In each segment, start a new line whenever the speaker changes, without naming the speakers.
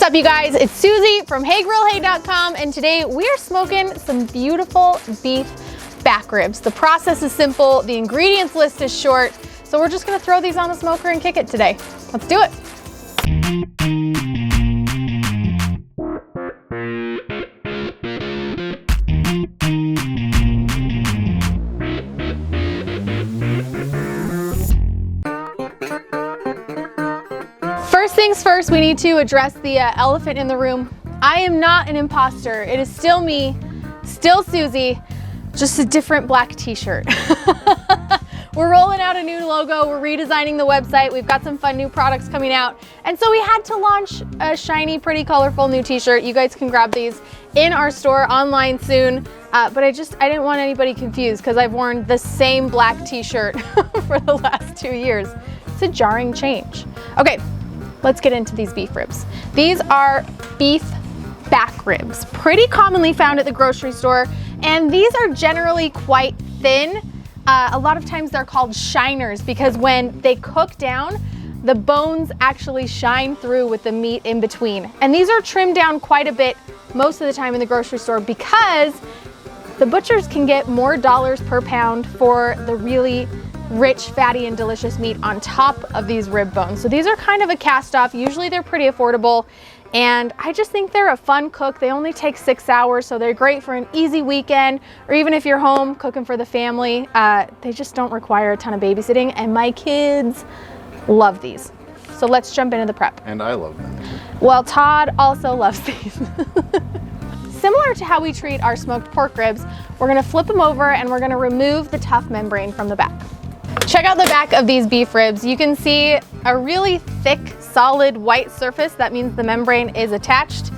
What's up, you guys? It's Susie from HeyGrillHey.com, and today we are smoking some beautiful beef back ribs. The process is simple, the ingredients list is short, so we're just gonna throw these on the smoker and kick it today. Let's do it. First things first, we need to address the elephant in the room. I am not an imposter. It is still me, still Susie, just a different black t-shirt. We're rolling out a new logo, we're redesigning the website, we've got some fun new products coming out, and so we had to launch a shiny, pretty, colorful new t-shirt. You guys can grab these in our store online soon, but I didn't want anybody confused because I've worn the same black t-shirt for the last 2 years. It's a jarring change. Okay, let's get into these beef ribs. These are beef back ribs, pretty commonly found at the grocery store, and these are generally quite thin. A lot of times they're called shiners because when they cook down, the bones actually shine through with the meat in between. And these are trimmed down quite a bit most of the time in the grocery store because the butchers can get more dollars per pound for the really rich, fatty, and delicious meat on top of these rib bones. So these are kind of a cast off. Usually they're pretty affordable, and I just think they're a fun cook. They only take 6 hours, so they're great for an easy weekend, or even if you're home cooking for the family. They just don't require a ton of babysitting, and my kids love these. So let's jump into the prep.
And I love them.
Well, Todd also loves these. Similar to how we treat our smoked pork ribs, we're gonna flip them over and we're gonna remove the tough membrane from the back. Check out the back of these beef ribs. You can see a really thick, solid white surface. That means the membrane is attached.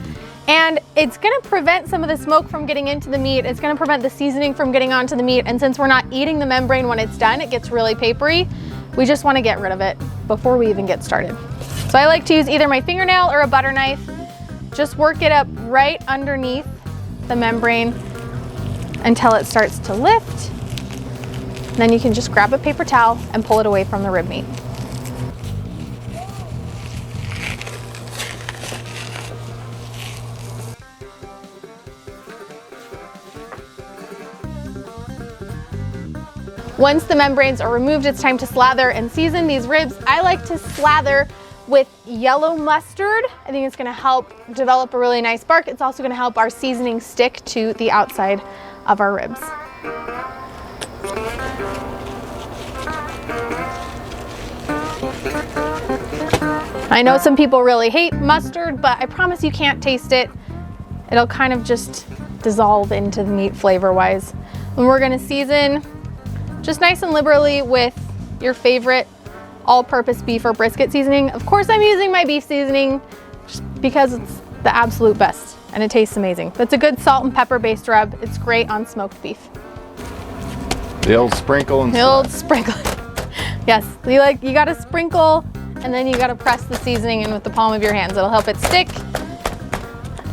And it's gonna prevent some of the smoke from getting into the meat. It's gonna prevent the seasoning from getting onto the meat. And since we're not eating the membrane when it's done, it gets really papery. We just wanna get rid of it before we even get started. So I like to use either my fingernail or a butter knife. Just work it up right underneath the membrane until it starts to lift. Then you can just grab a paper towel and pull it away from the rib meat. Once the membranes are removed, it's time to slather and season these ribs. I like to slather with yellow mustard. I think it's gonna help develop a really nice bark. It's also gonna help our seasoning stick to the outside of our ribs. I know some people really hate mustard, but I promise you can't taste it. It'll kind of just dissolve into the meat flavor-wise. And we're gonna season just nice and liberally with your favorite all-purpose beef or brisket seasoning. Of course, I'm using my beef seasoning just because it's the absolute best and it tastes amazing. That's a good salt and pepper-based rub. It's great on smoked beef.
The old sprinkle and
The old sprinkle. Yes, you gotta sprinkle and then you gotta press the seasoning in with the palm of your hands. It'll help it stick,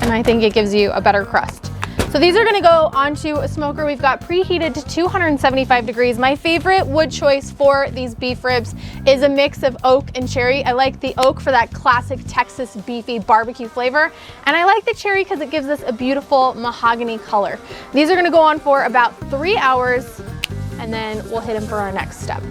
and I think it gives you a better crust. So these are gonna go onto a smoker. We've got preheated to 275 degrees. My favorite wood choice for these beef ribs is a mix of oak and cherry. I like the oak for that classic Texas beefy barbecue flavor, and I like the cherry because it gives us a beautiful mahogany color. These are gonna go on for about 3 hours, and then we'll hit them for our next step.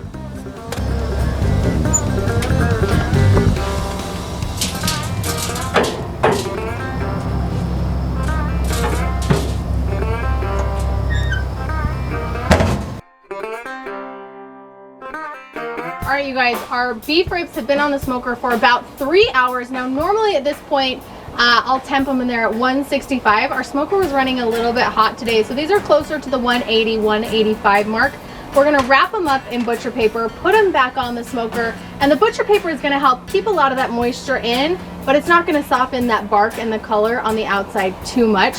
All right, you guys, our beef ribs have been on the smoker for about 3 hours. Now, normally at this point, I'll temp them in there at 165. Our smoker was running a little bit hot today, so these are closer to the 180, 185 mark. We're gonna wrap them up in butcher paper, put them back on the smoker, and the butcher paper is gonna help keep a lot of that moisture in, but it's not gonna soften that bark and the color on the outside too much.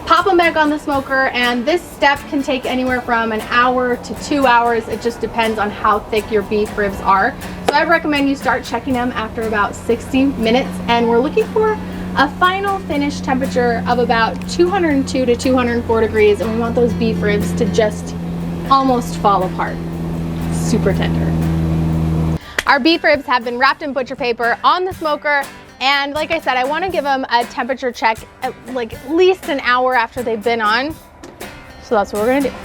Pop them back on the smoker, and this step can take anywhere from an hour to 2 hours. It just depends on how thick your beef ribs are. So I recommend you start checking them after about 60 minutes, and we're looking for a final finish temperature of about 202 to 204 degrees, and we want those beef ribs to just almost fall apart. Super tender. Our beef ribs have been wrapped in butcher paper on the smoker, And like I said, I want to give them a temperature check at least an hour after they've been on. So that's what we're gonna do.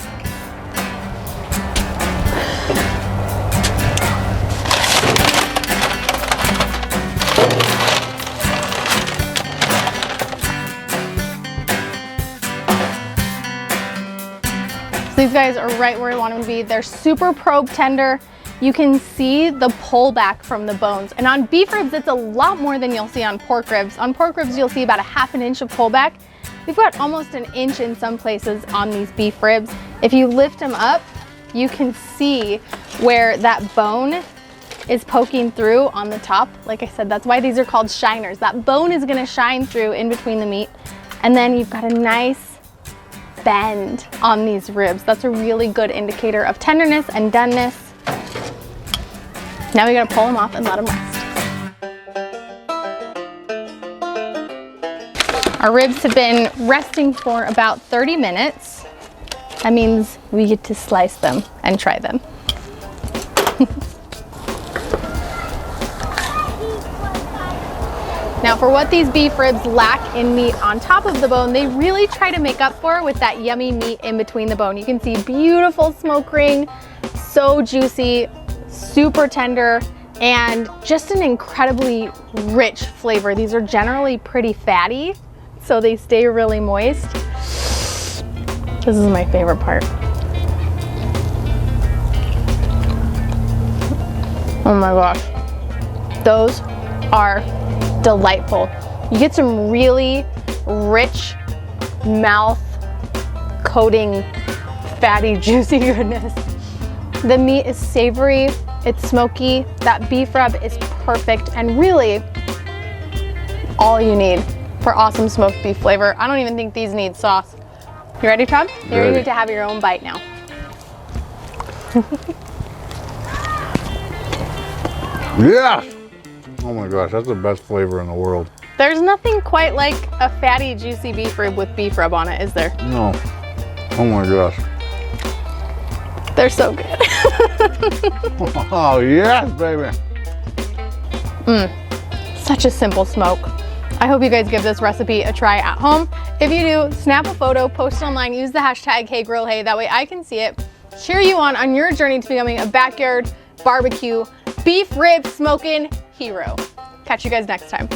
So these guys are right where I want them to be. They're super probe tender. You can see the pullback from the bones. And on beef ribs, it's a lot more than you'll see on pork ribs. On pork ribs, you'll see about a ½ an inch of pullback. We've got almost an inch in some places on these beef ribs. If you lift them up, you can see where that bone is poking through on the top. Like I said, that's why these are called shiners. That bone is gonna shine through in between the meat. And then you've got a nice bend on these ribs. That's a really good indicator of tenderness and doneness. Now we gotta pull them off and let them rest. Our ribs have been resting for about 30 minutes. That means we get to slice them and try them. Now for what these beef ribs lack in meat on top of the bone, they really try to make up for with that yummy meat in between the bone. You can see beautiful smoke ring, so juicy, super tender, and just an incredibly rich flavor. These are generally pretty fatty, so they stay really moist. This is my favorite part. Oh my gosh, those are delightful. You get some really rich mouth coating, fatty, juicy goodness. The meat is savory, it's smoky. That beef rub is perfect and really all you need for awesome smoked beef flavor. I don't even think these need sauce. You ready, Todd? You're ready to have your own bite now.
Yeah! Oh my gosh, that's the best flavor in the world.
There's nothing quite like a fatty, juicy beef rib with beef rub on it, is there?
No. Oh my gosh.
They're so good.
Oh yes, baby.
Such a simple smoke. I hope you guys give this recipe a try at home. If you do, snap a photo, post it online, use the hashtag HeyGrillHey. That way I can see it, cheer you on your journey to becoming a backyard barbecue beef rib smoking hero. Catch you guys next time.